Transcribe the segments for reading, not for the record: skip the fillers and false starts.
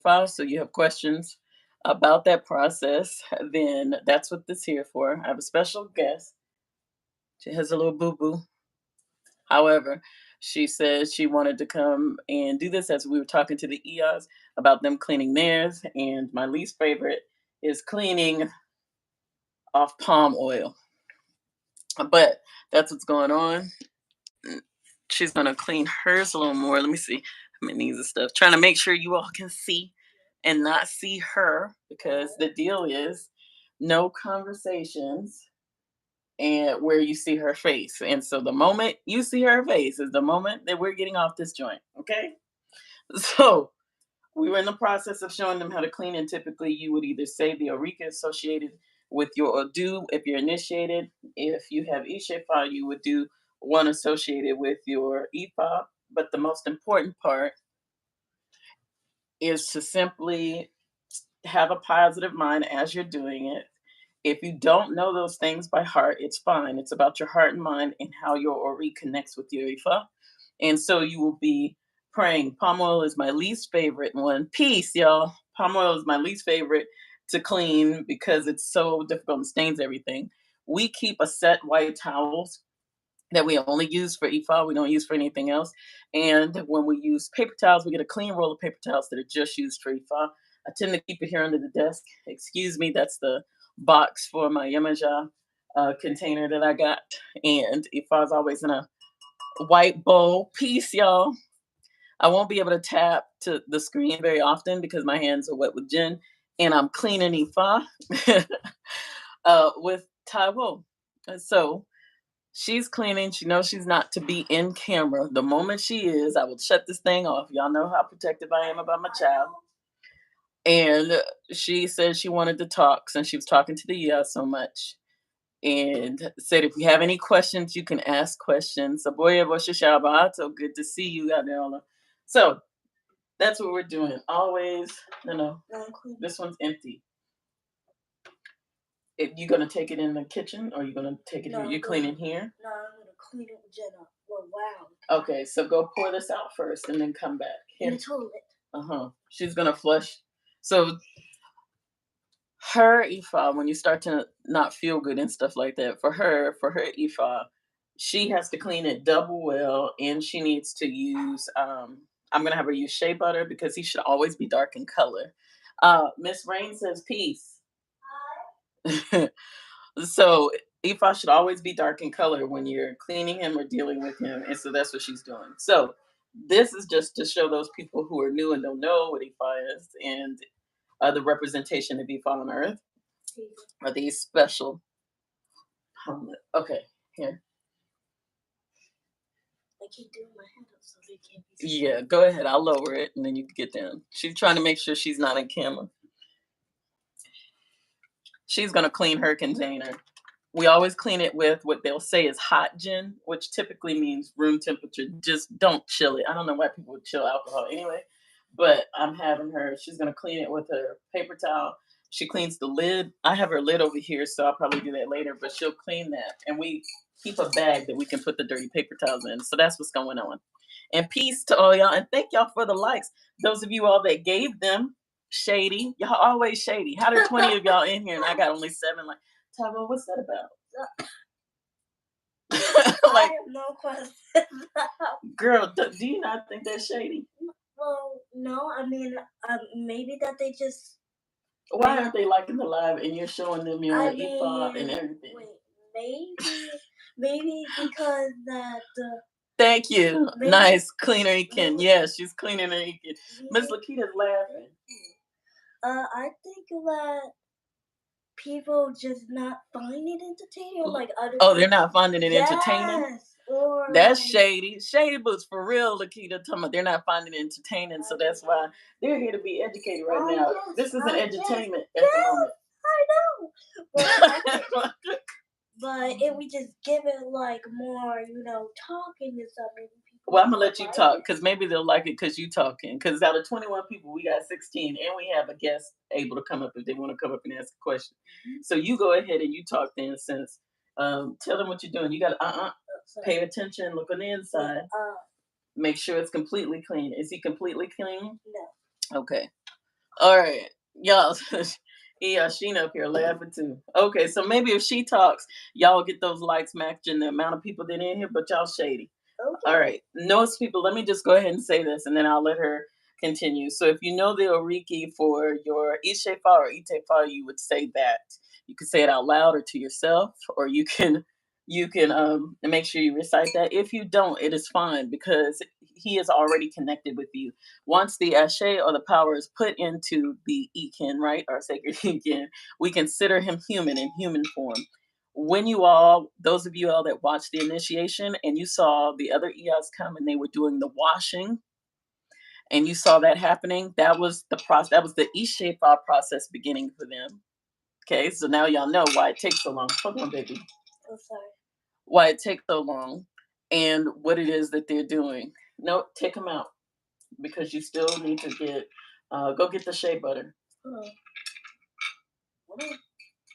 file, so you have questions about that process, then that's what this is here for. I have a special guest. She has a little boo boo. However, she says she wanted to come and do this as we were talking to the EOS about them cleaning theirs. And my least favorite is cleaning off palm oil. But that's what's going on. She's gonna clean hers a little more. Let me see how many of stuff. Trying to make sure you all can see and not see her because the deal is no conversations and where you see her face. And so the moment you see her face is the moment that we're getting off this joint. Okay. So we were in the process of showing them how to clean, and typically you would either say the aurica associated with your Odu if you're initiated. If you have Ishefa, you would do one associated with your Ifa. But the most important part is to simply have a positive mind as you're doing it. If you don't know those things by heart, it's fine. It's about your heart and mind and how your Ori connects with your Ifa. And so you will be praying. Palm oil is my least favorite one. Peace, y'all. Palm oil is my least favorite to clean because it's so difficult and stains everything. We keep a set white towels that we only use for Ifa. We don't use for anything else. And when we use paper towels, we get a clean roll of paper towels that are just used for Ifa. I tend to keep it here under the desk. Excuse me, that's the box for my Yamaja container that I got. And Ifa is always in a white bowl. Peace, y'all. I won't be able to tap to the screen very often because my hands are wet with gin. And I'm cleaning Ifa with Taiwo. And so she's cleaning. She knows she's not to be in camera. The moment she is, I will shut this thing off. Y'all know how protective I am about my child. And she said she wanted to talk since she was talking to the so much. And said, if you have any questions, you can ask questions. Saboya Boshashabato, good to see you, Adela. So that's what we're doing. Always, no, this one's empty. If you gonna take it in the kitchen or you gonna take it here? You cleaning here? No, I'm gonna clean it with Jenna. Well, wow. Okay, so go pour this out first and then come back. Here. In the toilet. She's gonna flush. So her Ifa, when you start to not feel good and stuff like that, for her Ifa, she has to clean it double well, and she needs to use. I'm gonna have her use shea butter because he should always be dark in color. Miss Rain says peace. So Ifa should always be dark in color when you're cleaning him or dealing with him, and so that's what she's doing. So this is just to show those people who are new and don't know what Ifa is, and the representation of Ifa on Earth are these special. Okay, here. I keep doing my hand up so they can't be seen. Yeah, go ahead. I'll lower it and then you can get down. She's trying to make sure she's not in camera. She's gonna clean her container. We always clean it with what they'll say is hot gin, which typically means room temperature. Just don't chill it. I don't know why people would chill alcohol anyway, but I'm having her. She's gonna clean it with her paper towel. She cleans the lid. I have her lid over here, so I'll probably do that later. But she'll clean that, and we keep a bag that we can put the dirty paper towels in. So that's what's going on. And peace to all y'all, and thank y'all for the likes. Those of you all that gave them shady, y'all always shady. How did 20 of y'all in here, and I got only 7 likes? Taiwo, what's that about? Like, I have no question. Girl, do you not think that's shady? Well, no. I mean, maybe that they just. Why aren't they liking the live and you're showing them your Ifa and everything? Wait, maybe because that. Thank you. Maybe. Nice, cleaner Ekin. Yes, she's cleaner than Ekin. Miss Lakita's laughing. I think that people just not find it entertaining, like other. Oh, they're not finding it entertaining. Yes, or that's shady. Shady boots for real, Lakita. Talking about they're not finding it entertaining, so that's why they're here to be educated right now. Yes, this isn't entertainment at the moment. I know. But if we just give it like more, talking and stuff, maybe people. Well, I'm gonna let you talk because maybe they'll like it because you talking. Because out of 21 people, we got 16, and we have a guest able to come up if they want to come up and ask a question. Mm-hmm. So you go ahead and you talk then. Since tell them what you're doing. You got pay attention. Look on the inside. Make sure it's completely clean. Is he completely clean? No. Okay. All right, y'all. Yeah, Sheena up here laughing too. Okay, so maybe if she talks, y'all get those likes matching the amount of people that in here, but y'all shady. Okay. All right, Notice people. Let me just go ahead and say this, and then I'll let her continue. So if you know the Oriki for your Ishefa or Itefa, you would say that. You can say it out loud or to yourself, or you can make sure you recite that. If you don't, it is fine because he is already connected with you. Once the ashe or the power is put into the Ikin, right, our sacred Ikin, we consider him human in human form. When you all, those of you all that watched the initiation and you saw the other Eos come and they were doing the washing, and you saw that happening, that was the process. That was the Ishefa process beginning for them. Okay, so now y'all know why it takes so long. Hold on, baby. Oh, sorry. Why it takes so long, and what it is that they're doing. No, take them out because you still need to get. Go get the shea butter. Oh.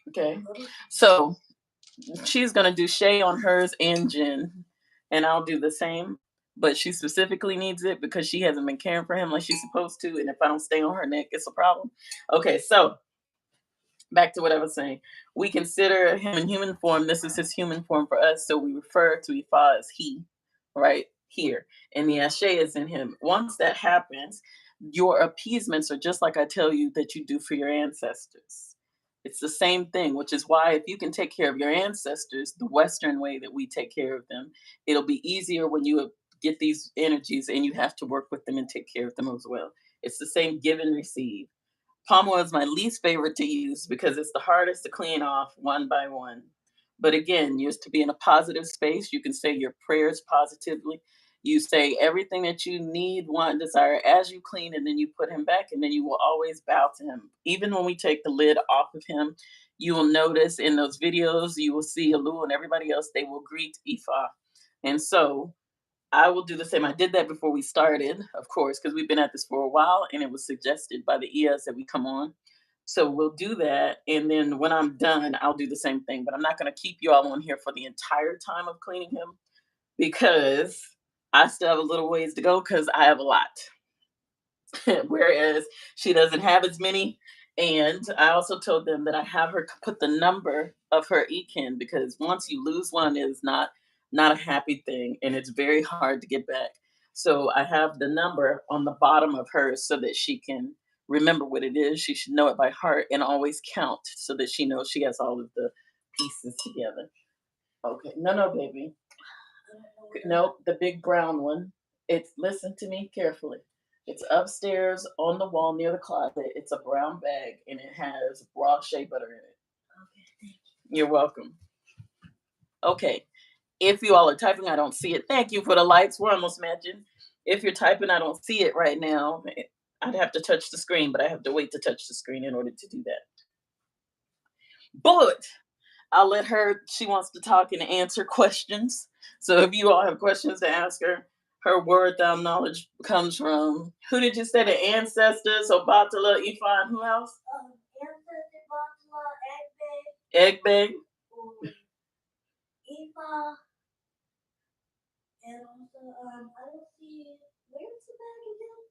Okay, so she's gonna do shea on hers and Jen, and I'll do the same. But she specifically needs it because she hasn't been caring for him like she's supposed to, and if I don't stay on her neck, it's a problem. Okay, so back to what I was saying. We consider him in human form. This is his human form for us, so we refer to Ifa as he, right here, and the Ashe is in him. Once that happens, your appeasements are just like I tell you that you do for your ancestors. It's the same thing, which is why if you can take care of your ancestors the Western way that we take care of them, it'll be easier when you get these energies and you have to work with them and take care of them as well. It's the same give and receive. Palm oil is my least favorite to use because it's the hardest to clean off one by one. But again, just to be in a positive space, you can say your prayers positively. You say everything that you need, want, desire as you clean, and then you put him back, and then you will always bow to him. Even when we take the lid off of him, you will notice in those videos, you will see Alu and everybody else, they will greet Ifa. And so I will do the same. I did that before we started, of course, because we've been at this for a while and it was suggested by the ES that we come on. So we'll do that. And then when I'm done, I'll do the same thing. But I'm not going to keep you all on here for the entire time of cleaning him because I still have a little ways to go because I have a lot. Whereas she doesn't have as many. And I also told them that I have her put the number of her EKIN because once you lose one, it is not a happy thing, and it's very hard to get back. So I have the number on the bottom of hers so that she can remember what it is. She should know it by heart and always count so that she knows she has all of the pieces together. Okay, no, baby. Nope, the big brown one. It's Listen to me carefully. It's upstairs on the wall near the closet. It's a brown bag and it has raw shea butter in it. Okay, thank you. You're welcome. Okay. If you all are typing, I don't see it. Thank you for the likes. We're almost matching. If you're typing, I don't see it right now. I'd have to touch the screen, but I have to wait to touch the screen in order to do that. But I'll let her, she wants to talk and answer questions. So if you all have questions to ask her, her word down knowledge comes from, who did you say the ancestors? Obatala, Ifa, and who else? Ancestor, Batala, Egbe. Ifa. And also, I don't see, where's the bag again?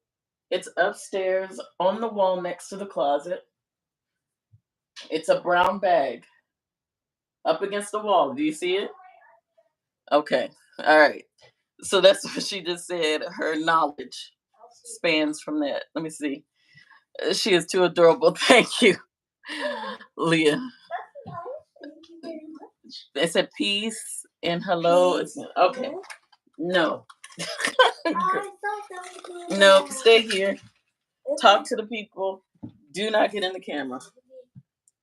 It's upstairs on the wall next to the closet. It's a brown bag up against the wall. Do you see it? Okay. All right. So that's what she just said. Her knowledge spans from that. Let me see. She is too adorable. Thank you, Leah. Thank you very much. They said peace and hello. Peace. Okay. No. No, stay here. Talk to the people. Do not get in the camera.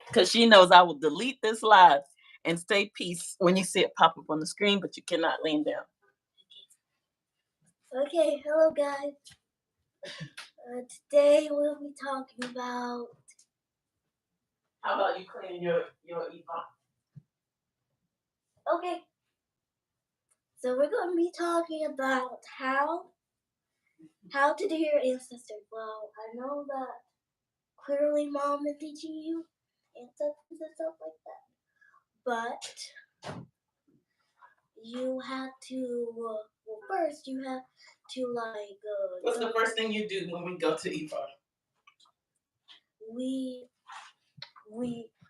Because she knows I will delete this live and say peace when you see it pop up on the screen, but you cannot lean down. Okay, hello guys. Today we'll be talking about. How about you cleaning your iPhone? Okay. So we're going to be talking about how to do your ancestors. Well, I know that clearly mom is teaching you ancestors and stuff like that, but you have to. Well, first you have to like. What's the first thing you do when we go to Ifa? we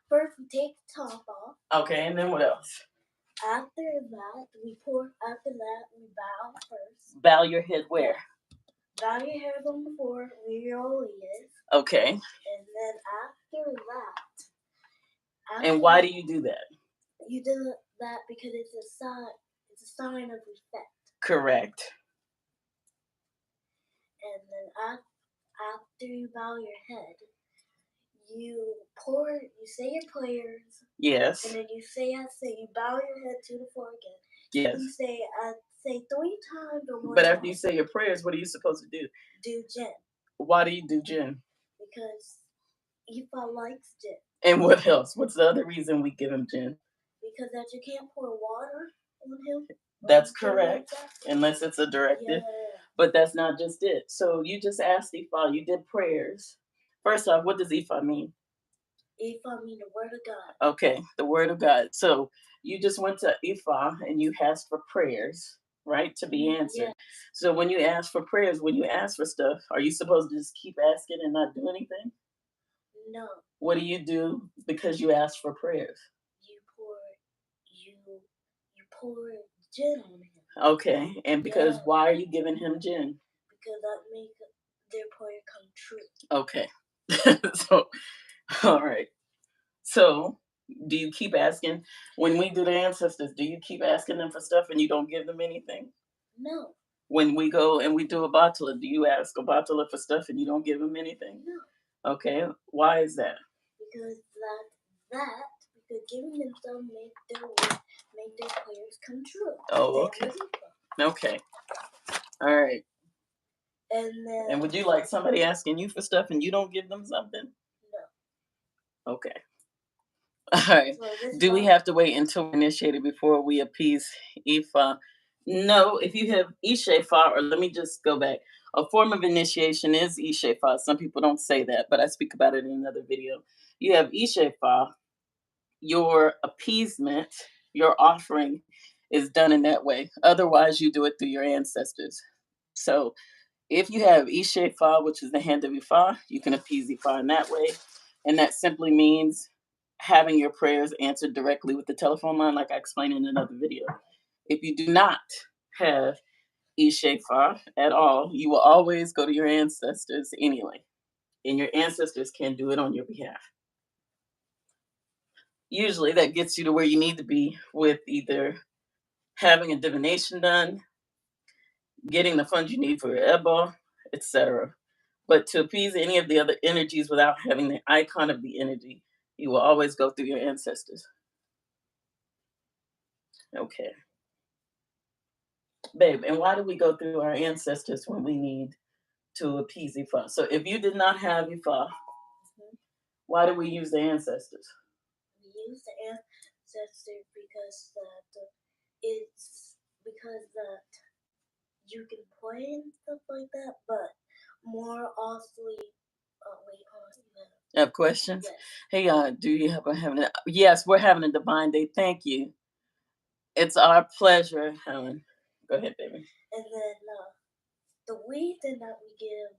first we take the top off. Okay, and then what else? After that, we bow first. Bow your head where? Bow your head on the floor where your only is. Okay. And then after that. And why do you do that? You do that because it's a sign. It's a sign of respect. Correct. And then after you bow your head, you say your prayers. Yes. And then you you bow your head to the floor again. Yes. You say 3 times or 1 But after you say your prayers, what are you supposed to do? Do Jin. Why do you do Jin? Because Ifa likes Jin. And what else? What's the other reason we give him Jin? Because that you can't pour water on him. That's correct, unless it's a directive. Yeah. But that's not just it. So you just asked Ifa, you did prayers. First off, what does Ifa mean? Ifa means the word of God. Okay, the word of God. So you just went to Ifa and you asked for prayers, right, to be answered. Yes. So when you ask for prayers, when you ask for stuff, are you supposed to just keep asking and not do anything? No. What do you do because you asked for prayers? You pour Jin on him. Okay, and because why are you giving him Jin? Because that makes their prayer come true. Okay. So, all right. So, do you keep asking, when we do the ancestors, do you keep asking them for stuff and you don't give them anything? No. When we go and we do a batala, do you ask a batala for stuff and you don't give them anything? No. Okay. Why is that? Because because giving them stuff make their prayers come true. Oh, okay. Okay. All right. And would you like somebody asking you for stuff and you don't give them something? No. Okay. All right. So do we have to wait until we're initiated before we appease Ifa? No, if you have Ishefa, or let me just go back. A form of initiation is Ishefa. Some people don't say that, but I speak about it in another video. You have Ishefa, your appeasement, your offering is done in that way. Otherwise, you do it through your ancestors. So if you have Ishefa, which is the hand of Ifa, you can appease Ifa in that way. And that simply means having your prayers answered directly with the telephone line, like I explained in another video. If you do not have Ishefa at all, you will always go to your ancestors anyway. And your ancestors can do it on your behalf. Usually that gets you to where you need to be with either having a divination done, getting the funds you need for your Ebo, etc. But to appease any of the other energies without having the icon of the energy, you will always go through your ancestors. Okay. Babe, and why do we go through our ancestors when we need to appease Ifa? So if you did not have Ifa, why do we use the ancestors? We use the ancestors because you can play and stuff like that, but more also. You have questions? Yes. Hey, do you having a, yes, we're having a divine day. Thank you. It's our pleasure, Helen. Go ahead, baby. And then the reason that we give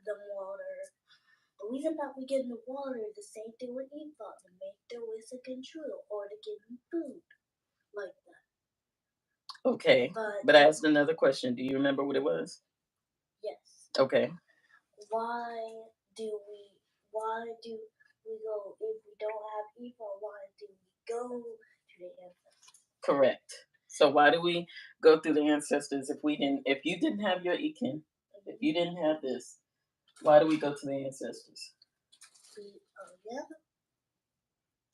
them water, is the same thing with Eva, to make their wish come true, or to give them food, like that. Okay, but I asked another question. Do you remember what it was? Yes. Okay. Why do we go, if we don't have Eva, why do we go to the ancestors? Correct. So why do we go through the ancestors if you didn't have your Ikin, if you didn't have this, why do we go to the ancestors? Yeah.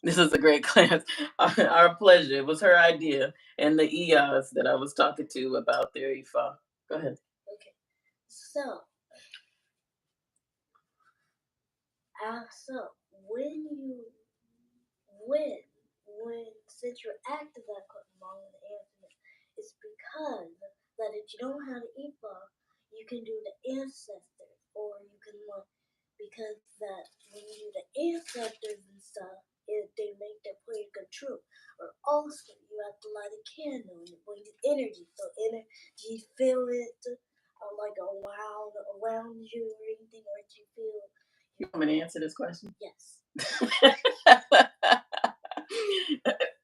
This is a great class. Our pleasure. It was her idea, and the EIs that I was talking to about their Ifa. Go ahead. Okay. So since you're active that along with the answer, it's because that if you don't have the Ifa, you can do the ancestors, or you can because that when you do the ancestors and stuff, they make their prayer come true. Or also, you have to light a candle and it brings energy. So energy, feel it like around you or anything, or you You want me to answer this question? Yes.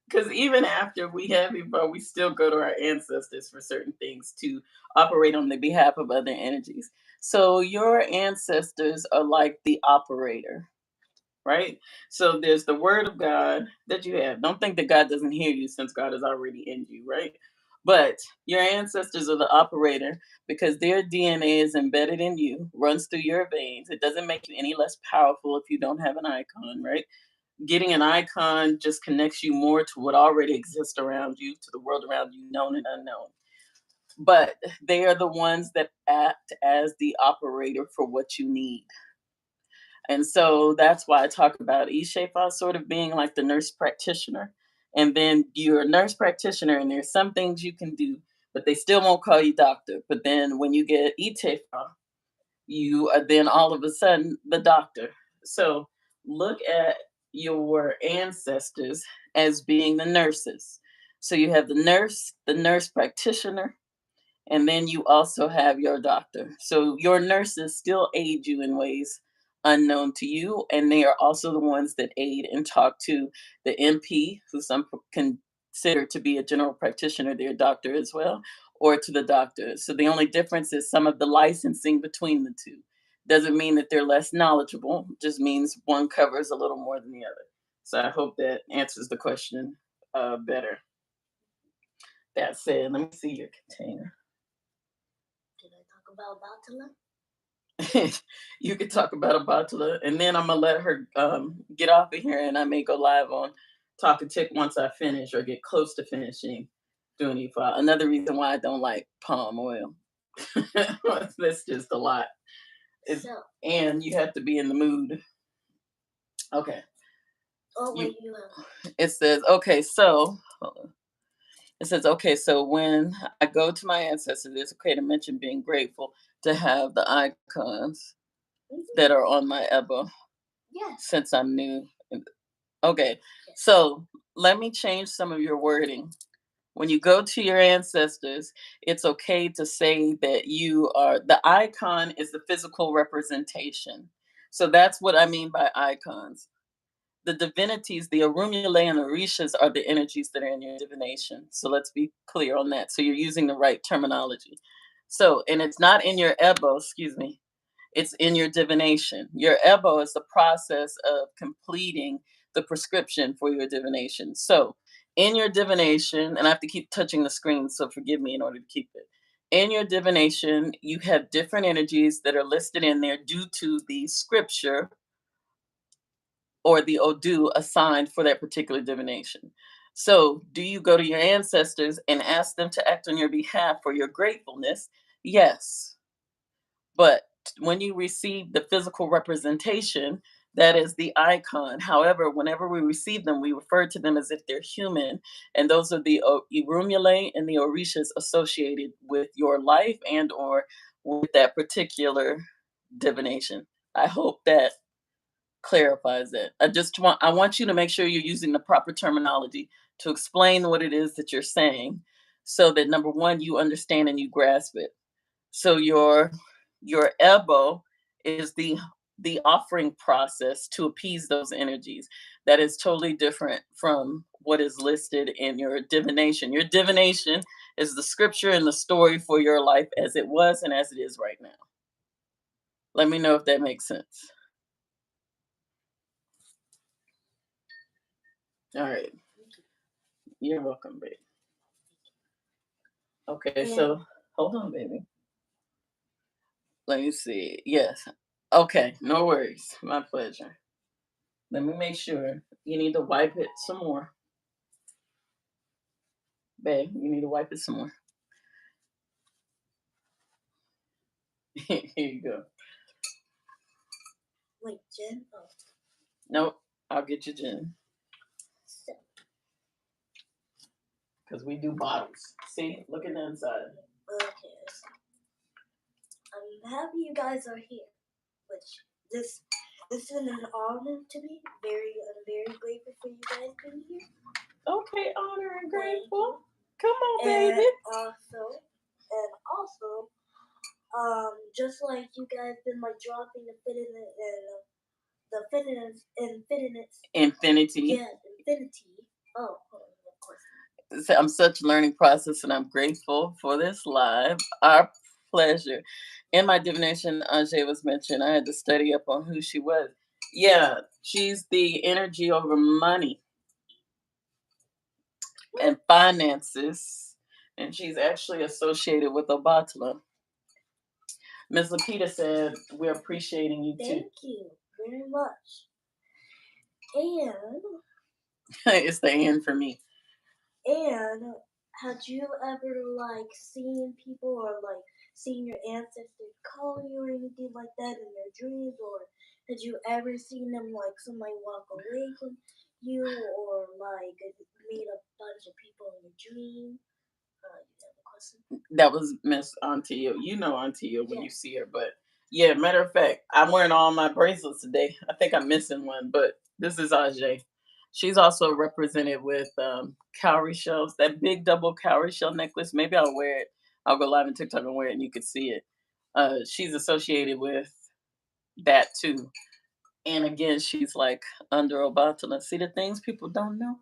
Because even after we have evolved, we still go to our ancestors for certain things to operate on the behalf of other energies. So your ancestors are like the operator, right? So there's the word of God that you have. Don't think that God doesn't hear you since God is already in you, right? But your ancestors are the operator because their DNA is embedded in you, runs through your veins. It doesn't make you any less powerful if you don't have an icon, right? Getting an icon just connects you more to what already exists around you, to the world around you, known and unknown. But they are the ones that act as the operator for what you need. And so that's why I talk about Ishefa sort of being like the nurse practitioner. And then you're a nurse practitioner, and there's some things you can do, but they still won't call you doctor. But then when you get Itefa, you are then all of a sudden the doctor. So look at your ancestors as being the nurses. So you have the nurse practitioner, and then you also have your doctor. So your nurses still aid you in ways unknown to you, and they are also the ones that aid and talk to the MP, who some consider to be a general practitioner, their doctor as well, or to the doctor. So the only difference is some of the licensing between the two. Doesn't mean that they're less knowledgeable, just means one covers a little more than the other. So I hope that answers the question better. That said, let me see your container. Did I talk about Batala? You could talk about Abatala, and then I'm gonna let her get off of here, and I may go live on Talk of Tik once I finish or get close to finishing doing E5. Another reason why I don't like palm oil. That's just a lot. It's, So, and you have to be in the mood. Okay. oh You, wait, you have. it says, okay, so hold on. It says, okay, so when I go to my ancestors, it's okay to mention being grateful to have the icons that are on my Ebo Yes. since I'm new. Okay, Yes. so let me change some of your wording. When you go to your ancestors, it's okay to say that you are the icon is the physical representation. So that's what I mean by icons. The divinities, the Arumule and Orishas, are the energies that are in your divination. So let's be clear on that. So you're using the right terminology. So, and it's not in your Ebo, excuse me, it's in your divination. Your Ebo is the process of completing the prescription for your divination. So, in your divination, and I have to keep touching the screen, so forgive me in order to keep it. In your divination, you have different energies that are listed in there due to the scripture or the Odu assigned for that particular divination. So, do you go to your ancestors and ask them to act on your behalf for your gratefulness? Yes. But when you receive the physical representation, that is the icon. However, whenever we receive them, we refer to them as if they're human. And those are the Irumule and the Orishas associated with your life and or with that particular divination. I hope that clarifies that. I want you to make sure you're using the proper terminology to explain what it is that you're saying so that number one, you understand and you grasp it. So your ebo is the offering process to appease those energies. That is totally different from what is listed in your divination. Your divination is the scripture and the story for your life as it was and as it is right now. Let me know if that makes sense. All right. You're welcome, baby. Okay, so hold on, baby. Let me see. Yes. Okay, no worries. My pleasure. Let me make sure. You need to wipe it some more. Babe, you need to wipe it some more. Here you go. Wait, Jen? Oh. Nope, I'll get you gin. So. Because we do bottles. See? Look at the inside. Okay. I'm happy you guys are here. Which this is an honor to me. I'm very grateful for you guys being here. Okay, honor and grateful. Come on, baby. And also, just like you guys been like dropping the fit in and Infinity. yeah, infinity. Oh, of course. I'm such a learning process, and I'm grateful for this live. Our pleasure. In my divination, Ajay was mentioned. I had to study up on who she was. Yeah, she's the energy over money and finances, and she's actually associated with Obatala. Miss Lapita said, "We're appreciating you too." Thank you very much. And It's the end for me. and had you ever like seen people or like seen your ancestors call you or anything like that in your dreams, or had you ever seen them like somebody walk away from you or like meet a bunch of people in your dream? You have a question? That was Miss Auntie. You know Auntie when you Yes. see her, but yeah, matter of fact, I'm wearing all my bracelets today. I think I'm missing one, but this is Ajay. She's also represented with cowrie shells, that big double cowrie shell necklace. Maybe I'll wear it. I'll go live on TikTok and wear it, and you can see it. She's associated with that too. And again, she's like under Obatala. See the things people don't know.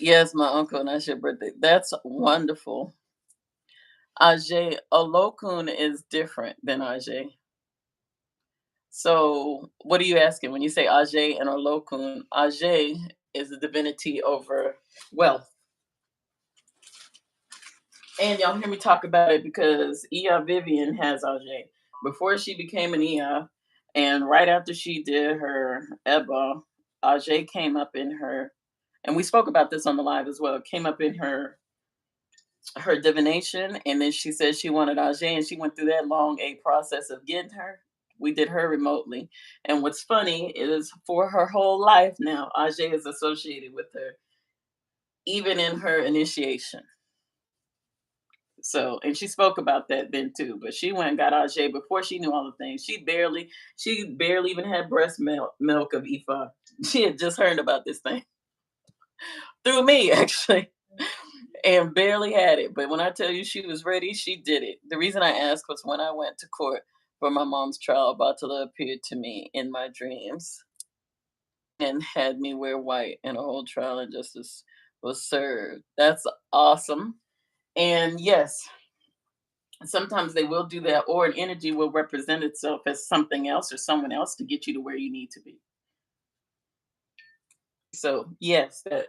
Yes, my uncle, and that's your birthday. That's wonderful. Ajay Olokun is different than Ajay. So, what are you asking when you say Ajay and Olokun? Ajay is the divinity over wealth. And y'all hear me talk about it because Ia Vivian has Ajay. Before she became an Ia, and right after she did her Eba, Ajay came up in her, and we spoke about this on the live as well, came up in her divination, and then she said she wanted Ajay, and she went through that long a process of getting her. We did her remotely, and what's funny is for her whole life now, Ajay is associated with her, even in her initiation. So, and she spoke about that then too. But she went and got Ajay before she knew all the things. She barely even had breast milk of Ifa. She had just heard about this thing through me, actually, and barely had it. But when I tell you she was ready, she did it. The reason I asked was when I went to court for my mom's trial, Batala appeared to me in my dreams and had me wear white, and a whole trial and justice was served. That's awesome. And yes, sometimes they will do that, or an energy will represent itself as something else or someone else to get you to where you need to be. So, yes, that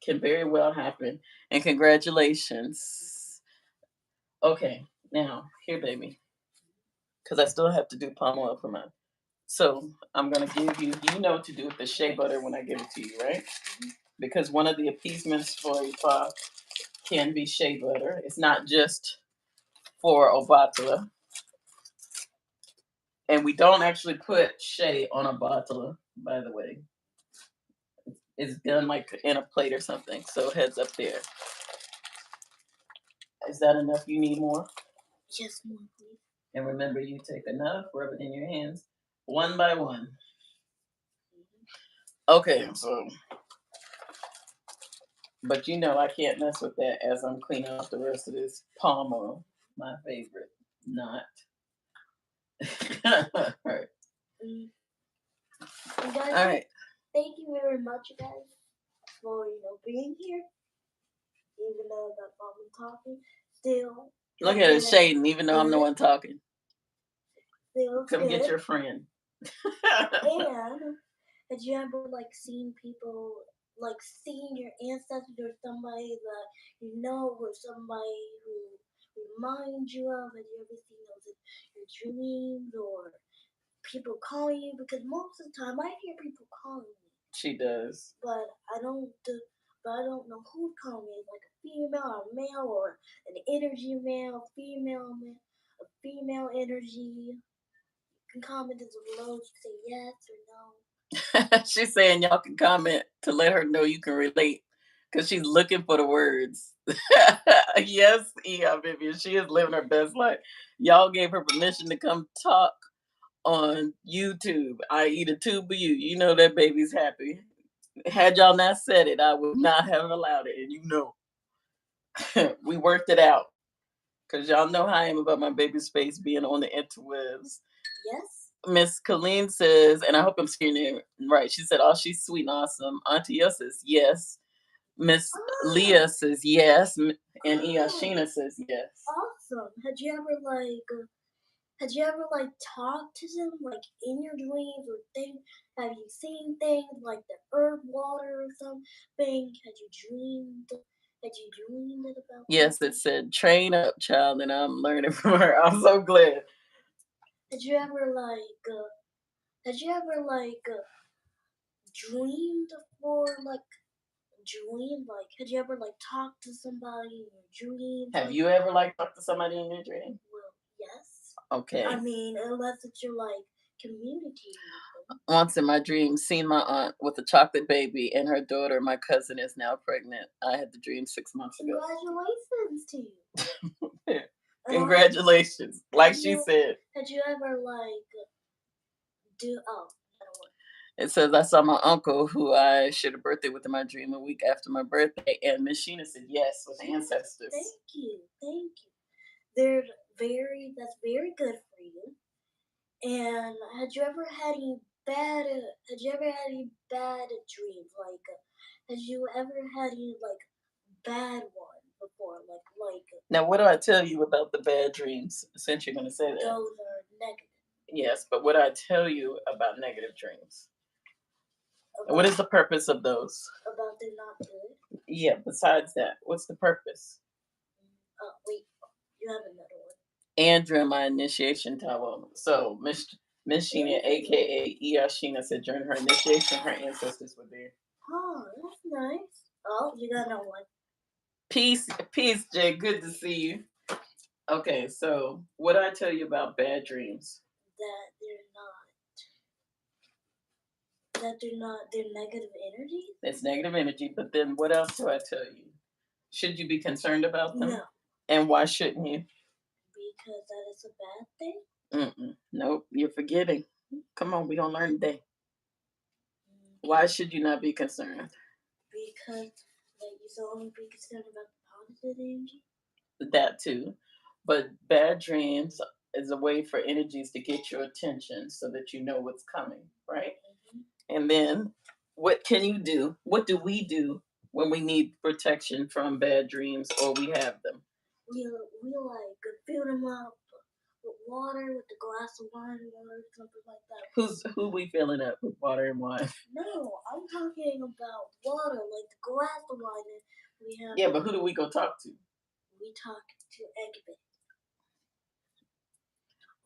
can very well happen. And congratulations. Okay, now, here, baby, because I still have to do palm oil for mine. So, I'm going to give you, you know what to do with the shea butter when I give it to you, right? Because one of the appeasements for Ifa can be shea butter. It's not just for Obatala. And we don't actually put shea on a bottle, by the way. It's done like in a plate or something. So heads up there. Is that enough? You need more? Yes, more please. And remember, you take enough, rub it in your hands, one by one. Okay, so, but you know I can't mess with that as I'm cleaning off the rest of this palm oil, my favorite. Not. All right. Mm. And guys, All right. thank you very much, guys, for being here. Even though that I'm talking, still Look it's at it, good. shading, even though I'm the Good. one talking. Still it's Come get good. your friend. And had you ever like seen people like seen your ancestors or somebody that you know or somebody who reminds you of? Have you ever seen those in your dreams or people calling you? Because most of the time I hear people calling me, She does. but I don't. But I don't know who's calling me. Like a female or a male or an energy male, female, a female energy. You can comment as below to say yes or no. She's saying y'all can comment to let her know you can relate because she's looking for the words. Yes, yeah, Vivian, she is living her best life. Y'all gave her permission to come talk on YouTube. I eat a tube of you. You know that baby's happy. Had y'all not said it, I would not have allowed it. And you know, we worked it out because y'all know how I am about my baby space being on the interwebs. Yes. Miss Colleen says, and I hope I'm saying your name right. She said, "Oh, she's sweet and awesome." Auntie Yo says, "Yes." Miss Ah, Leah says, "Yes," and ah, Iashina says, "Yes." awesome. Had you ever like talked to them like in your dreams or think? Have you seen things like the herb water or something? Had you dreamed it about Yes, it something? said, "Train up, child," and I'm learning from her. I'm so glad. Had you ever had you ever dreamed or had you ever like talked to somebody in your dreams Have like you ever like talked to somebody in your dream? well yes. I Okay. mean unless it's you're like communicating with them. Once in my dream, seen my aunt with a chocolate baby and her daughter. My cousin is now pregnant. I had the dream 6 months ago. Congratulations to you. Uh, Congratulations. have Like she you said, had you ever do I don't want it says, "I saw my uncle who I shared a birthday with in my dream a week after my birthday." And Miss Sheena said, "Yes, with yes, ancestors." thank you. They're that's very good for you. And had you ever had any bad dreams? Had you ever had any bad one before? Now, what do I tell you about the bad dreams since you're going to say that? Those are negative. Yes, but what do I tell you about negative dreams? And what About is the purpose of those? they're not good. Yeah, besides that, what's the purpose? Oh wait, you have another one. Andrew, my initiation, Taiwo. So, Miss Sheena, Ooh. aka Iyashina, said during her initiation, her ancestors were there. Oh, that's nice. Oh, you got another one. Peace, peace, Jay. Good to see you. Okay, so what do I tell you about bad dreams? That they're negative energies? It's negative energy, but then what else do I tell you? Should you be concerned about them? No, And why shouldn't you? because that is a bad thing. Mm-mm. Nope, you're forgetting. Come on, we gonna learn today. Why Okay, should you not be concerned? because you should only be concerned about the positive energy. That too. But bad dreams is a way for energies to get your attention so that you know what's coming, right? Mm-hmm. And then what can you do? What do we do when we need protection from bad dreams or we have them? We fill them up with water, with a glass of wine, or something like that. Who we filling up with water and wine? No, I'm talking about water, like the glass of wine. And we have Yeah, but who do we go talk to? we talk to Eggbit.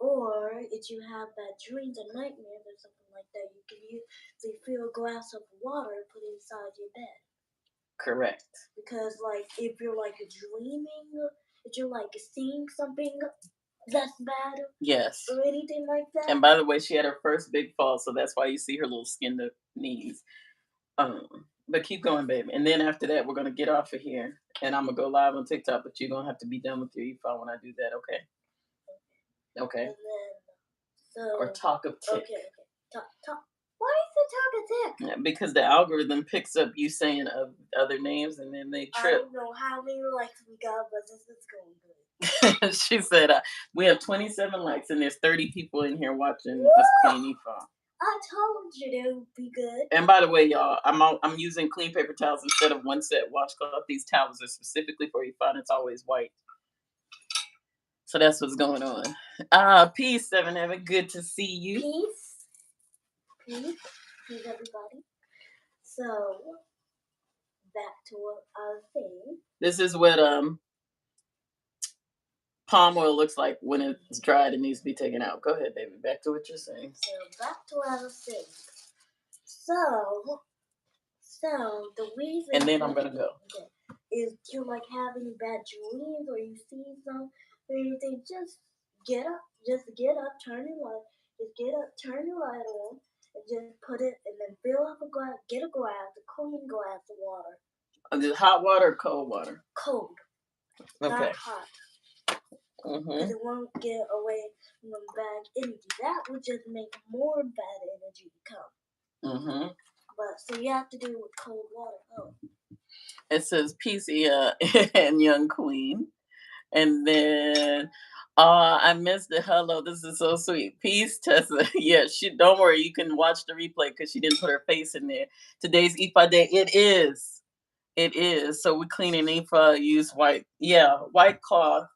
Or if you have bad dreams or nightmares or something like that, you can use fill a glass of water and put it inside your bed. Correct. Because if you're dreaming, if you're seeing something that's bad Yes. or anything like that. And by the way, she had her first big fall, so that's why you see her little skinned up knees. But keep going, baby. And then after that, we're gonna get off of here, and I'm gonna go live on TikTok. But you're gonna have to be done with your e-file when I do that. Okay. Okay. And then Or Talk of Tik. Talk. Why is it Talk of Tik? Yeah, because the algorithm picks up you saying of other names, and then they I trip. don't know how many likes we got, but this is going good. She said we have 27 likes, and there's 30 people in here watching us playing e-file. I told you it would be good. And by the way, y'all, I'm using clean paper towels instead of one set washcloth. These towels are specifically for e-file. It's always white. So that's what's going on. Peace, Seven Heaven. Good to see you. Peace, everybody. So back to what I was saying. This is what palm oil looks like when it's dried and needs to be taken out. Go ahead, baby. Back to what you're saying. So back to what I was saying. So the reason. And then I'm gonna go. Okay, is you having bad dreams or you see something or anything? Just get up. Just get up. Turn your light. Just get up. Turn your light on. And just put it and then fill up a glass. Get a glass, a clean glass of water. Is it hot water or cold water? Cold. Okay. Not hot. Because it won't get away from the bad energy. That would just make more bad energy come. But so you have to do it with cold water. Oh. It says peace, and young queen. And then I missed it. Hello, this is so sweet. Peace, Tessa. Yeah, she. Don't worry, you can watch the replay because she didn't put her face in there. Today's Ifa day. It is. It is. So we cleaning Ifa. Use white. Yeah, white cloth,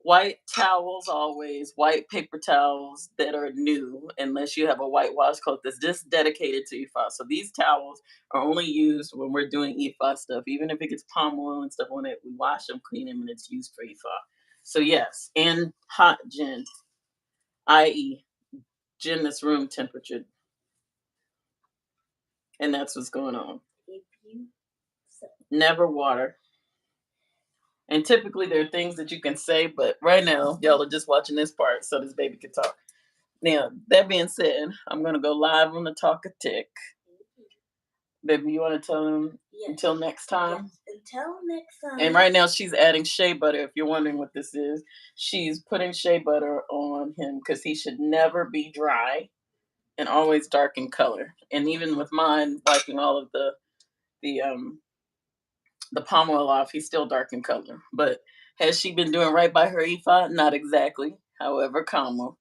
white towels always. White paper towels that are new, unless you have a white washcloth that's just dedicated to Ifa. So these towels are only used when we're doing Ifa stuff. Even if it gets palm oil and stuff on it, we wash them, clean them, and it's used for Ifa. So yes, and hot gin, i.e., gin that's room temperature, and that's what's going on. If you Never water. And typically there are things that you can say, but right now y'all are just watching this part so this baby can talk. Now that being said, I'm gonna go live on the Talk of Tik. Baby, you want to tell them until next time? Yes. Until next time. And right now she's adding shea butter. If you're wondering what this is, she's putting shea butter on him because he should never be dry and always dark in color. And even with mine wiping all of the um the palm oil off, he's still dark in color. But has she been doing right by her Ifa? Not exactly. However, comma.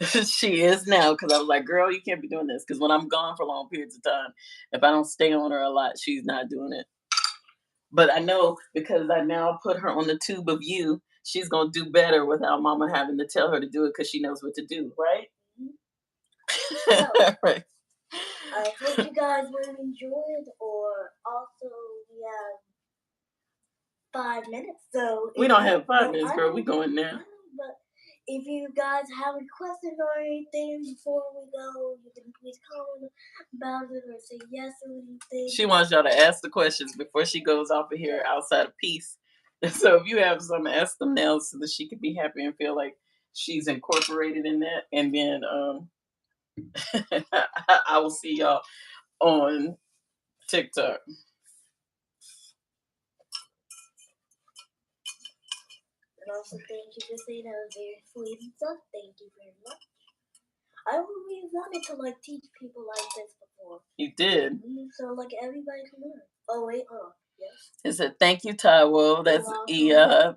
She is now because I was like, girl, you can't be doing this. Because when I'm gone for long periods of time, if I don't stay on her a lot, she's not doing it. But I know because I now put her on the tube of you, she's gonna do better without mama having to tell her to do it because she knows what to do, right? So, right. I hope you guys will enjoy it. Or also, we have 5 minutes. So we don't have 5 minutes, girl. We going now. But if you guys have a question or anything before we go, you can please comment about it or say yes or anything. She wants y'all to ask the questions before she goes off of here outside of peace. So if you have something, ask them now so that she can be happy and feel like she's incorporated in that. And then I will see y'all on TikTok. And also, thank you for saying that was very sweet and stuff. Thank you very much. I really wanted to teach people like this before. You did. So everybody can learn. Oh wait, yes. It said, "Thank you, Taiwo." That's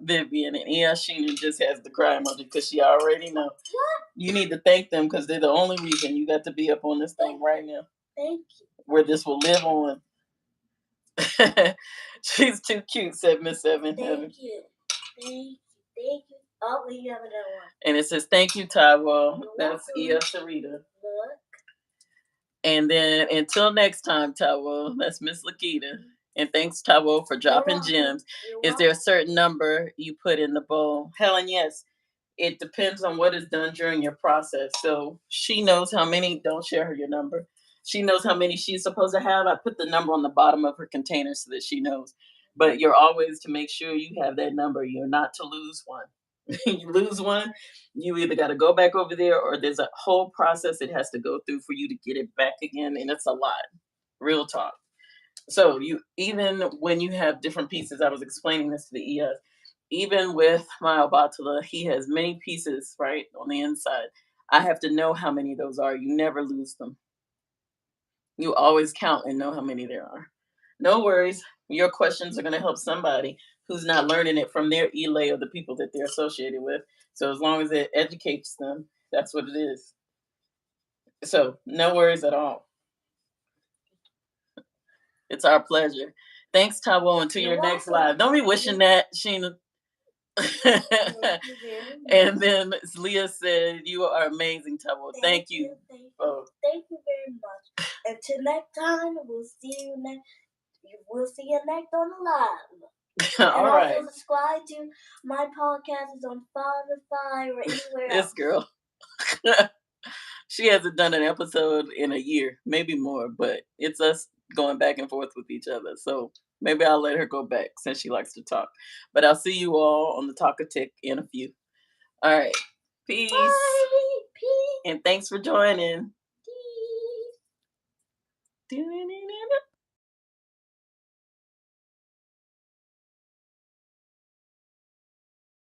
Vivian, and Sheena just has the cry emoji because she already know. What? You need to thank them because they're the only reason you got to be up on this thing right now. Thank you. Where this will live on. She's too cute, said Miss Evan. Thank you. Thank you. Oh, we have another one. And it says, "Thank you, Taiwo." That's Sarita. Look. And then until next time, Taiwo, that's Miss Lakita. And thanks, Taiwo, for dropping gems. Is there a certain number you put in the bowl? Helen, yes. It depends on what is done during your process. So she knows how many, don't share her your number. She knows how many she's supposed to have. I put the number on the bottom of her container so that she knows. But you're always to make sure you have that number. You're not to lose one. You lose one, you either got to go back over there or there's a whole process it has to go through for you to get it back again. And it's a lot. Real talk. So you even when you have different pieces, I was explaining this to the ES. Even with my Obatala, he has many pieces right on the inside. I have to know how many those are. You never lose them. You always count and know how many there are. No worries. Your questions are going to help somebody who's not learning it from their elay or the people that they're associated with. So as long as it educates them, that's what it is. So no worries at all. It's our pleasure. Thanks, Taiwo. Until your next live. Don't be wishing that, Sheena. And then Leah said, "You are amazing, Taiwo. Thank you. Thank you very much. Until next time, we'll see you next. We'll see you next on the live. All right. Also subscribe to my podcast. Is on Spotify or anywhere else. This girl. She hasn't done an episode in a year, maybe more, but it's us going back and forth with each other. So maybe I'll let her go back since she likes to talk. But I'll see you all on the Talk of Tik in a few. All right. Peace. Bye. Peace. And thanks for joining. Peace.